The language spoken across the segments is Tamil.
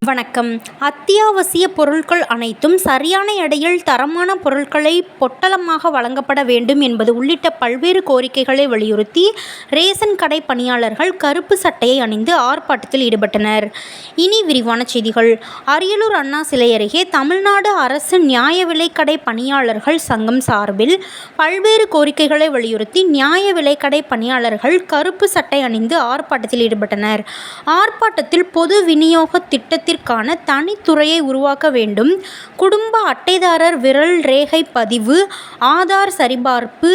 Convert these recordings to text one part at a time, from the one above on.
வணக்கம். அத்தியாவசிய பொருட்கள் அனைத்தும் சரியான எடையில் தரமான பொருட்களை பொட்டலமாக வழங்கப்பட வேண்டும் என்பது உள்ளிட்ட பல்வேறு கோரிக்கைகளை வலியுறுத்தி ரேஷன் கடை பணியாளர்கள் கருப்பு சட்டையை அணிந்து ஆர்ப்பாட்டத்தில் ஈடுபட்டனர். இனி விரிவான செய்திகள். அரியலூர் அண்ணா சிலை அருகே தமிழ்நாடு அரசு நியாய விலைக்கடை பணியாளர்கள் சங்கம் சார்பில் பல்வேறு கோரிக்கைகளை வலியுறுத்தி நியாய விலைக்கடை பணியாளர்கள் கருப்பு சட்டை அணிந்து ஆர்ப்பாட்டத்தில் ஈடுபட்டனர். ஆர்ப்பாட்டத்தில் பொது விநியோக திட்டத்திற்கான தனித்துறையை உருவாக்க வேண்டும், குடும்ப அட்டைதாரர் விரல் ரேகை பதிவு, ஆதார் சரிபார்ப்பு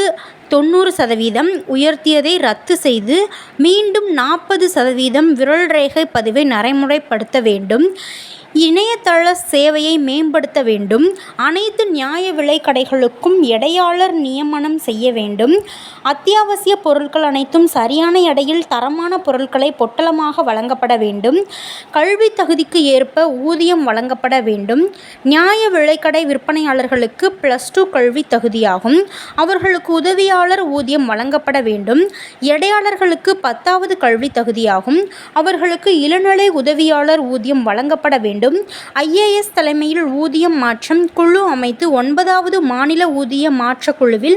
90% உயர்த்தியதை ரத்து செய்து மீண்டும் 40% விரல் ரேகை பதிவை நடைமுறைப்படுத்த வேண்டும், இணையதள சேவையை மேம்படுத்த வேண்டும், அனைத்து நியாய விலைக் கடைகளுக்கும் எடையாளர் நியமனம் செய்ய வேண்டும், அத்தியாவசிய பொருட்கள் அனைத்தும் சரியான எடையில் தரமான பொருட்களை பொட்டலமாக வழங்கப்பட வேண்டும், கல்வி தகுதிக்கு ஏற்ப ஊதியம் வழங்கப்பட வேண்டும், நியாய விலைக்கடை விற்பனையாளர்களுக்கு +2 கல்வி தகுதியாகும், அவர்களுக்கு உதவியாளர் ஊதியம் வழங்கப்பட வேண்டும், எடையாளர்களுக்கு 10வது கல்வி தகுதியாகும், அவர்களுக்கு இளநிலை உதவியாளர் ஊதியம் வழங்கப்பட வேண்டும், IAS தலைமையில் ஊதியம் மாற்றம் குழு அமைத்து 9வது மாநில ஊதிய மாற்ற குழுவில்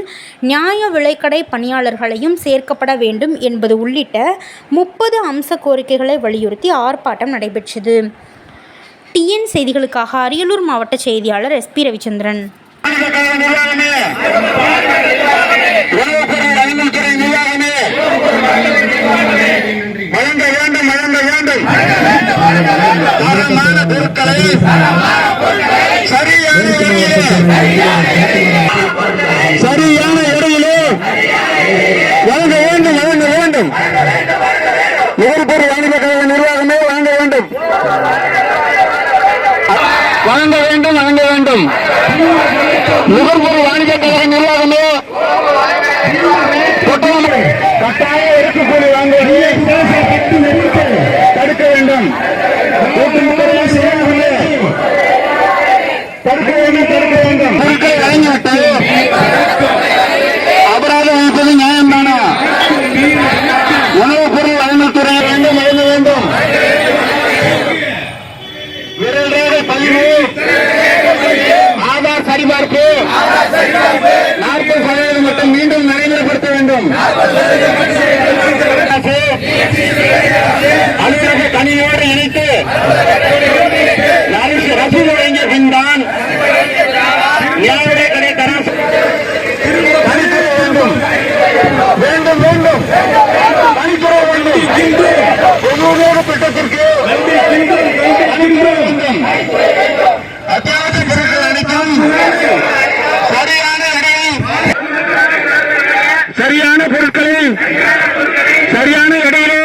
நியாய விலைக்கடை பணியாளர்களையும் சேர்க்கப்பட வேண்டும் என்பது உள்ளிட்ட 30 அம்ச கோரிக்கைகளை வலியுறுத்தி ஆர்ப்பாட்டம் நடைபெற்றது. TN செய்திகளுக்காக அரியலூர் மாவட்ட செய்தியாளர் SP ரவிச்சந்திரன். சரியான எடையிலே வழங்க வேண்டும் நுகர்பொருள் வாணிப கழக நிர்வாகமே வழங்க வேண்டும் நுகர்பொருள் வாணிப கழக நிர்வாகமே கட்டாய இருக்கக்கூடிய வாங்குவதை தடுக்க வேண்டும். பொருட்களை வழங்கிவிட்டால் அபராதம் விதிப்பது நியாயம்தானா? உணவுப் பொருள் வழங்கத்துறை வழங்க வேண்டும். விரல் ரேகை பதிவு, ஆதார் சரிபார்ப்பு 40% மட்டும் மீண்டும் நடைமுறைப்படுத்த வேண்டும். அலுவலக கணினியோடு இணைத்து ரசீது வழங்கிய பின்தான் நியாய விலைக்கடை தரம் வேண்டும் தனித்துறை வேண்டும். பொதுவாக திட்டத்திற்கு அத்தியாவசிய பொருட்கள் அனைத்தும் சரியான இடையில் சரியான பொருட்களில் சரியான இடையிலே